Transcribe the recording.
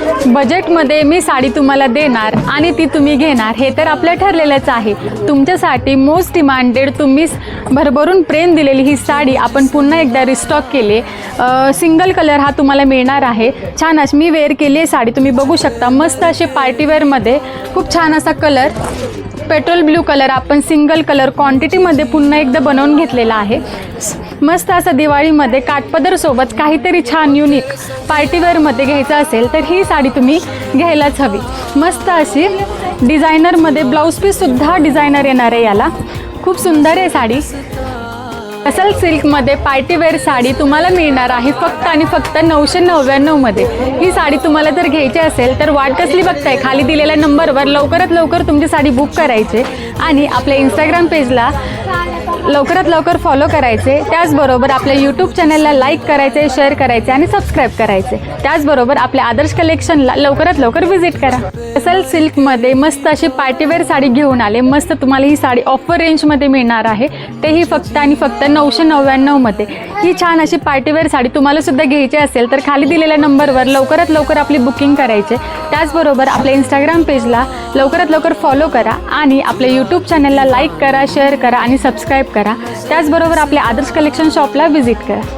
बजेटमध्ये मी साडी तुम्हाला देणार आणि ती तुम्ही घेणार हे तर आपलं ठरलेलंच आहे। तुमच्यासाठी मोस्ट डिमांडेड तुम्ही भरभरून प्रेम दिलेली ही साडी आपण पुन्हा एकदा रिस्टॉक केली। सिंगल कलर हा तुम्हाला मिळणार आहे। छान अशी मी वेअर केली आहे साडी, तुम्ही बघू शकता। मस्त असे पार्टीवेअरमध्ये खूप छान असा कलर पेट्रोल ब्ल्यू कलर आपण सिंगल कलर क्वांटिटीमध्ये पुन्हा एकदा बनवून घेतलेला आहे। मस्त असं दिवाळीमध्ये काठपदरसोबत काहीतरी छान युनिक पार्टीवेअरमध्ये घ्यायचं असेल तर ही साडी तुम्ही घ्यायलाच हवी। मस्त अशी डिझायनरमध्ये ब्लाऊज पीससुद्धा डिझायनर येणार आहे याला, खूप सुंदर आहे साडी। असल सिल्कमध्ये पार्टीवेअर साडी तुम्हाला मिळणार आहे फक्त आणि फक्त 999 मध्ये। ही साडी तुम्हाला जर घ्यायची असेल तर वाट कसली बघताय, खाली दिलेल्या नंबरवर लवकरात लवकर तुमची साडी बुक करायची आणि आपल्या इंस्टाग्राम पेजला लवकरात लवकर फॉलो करायचे। त्याचबरोबर आपल्या यूट्यूब चॅनलला लाईक करायचे, शेअर करायचे आणि सबस्क्राईब करायचे। त्याचबरोबर आपल्या आदर्श कलेक्शनला लवकरात लवकर व्हिजिट करा। असल सिल्कमध्ये मस्त अशी पार्टीवेअर साडी घेऊन आले। मस्त तुम्हाला ही साडी ऑफर रेंजमध्ये मिळणार आहे, तेही फक्त आणि फक्त 999 मध्ये। ही छान अशी पार्टीवेअर साडी तुम्हाला सुद्धा घ्यायची असेल तर खाली दिलेल्या नंबरवर लवकरात लवकर आपली बुकिंग करायचे। त्याचबरोबर आपल्या इंस्टाग्राम पेजला लवकरात लवकर फॉलो करा आणि आपल्या यूट्यूब चॅनलला लाईक करा, शेअर करा आणि सबस्क्राईब करा। त्याचबरोबर आपल्या आदर्श कलेक्शन शॉपला व्हिजिट करा।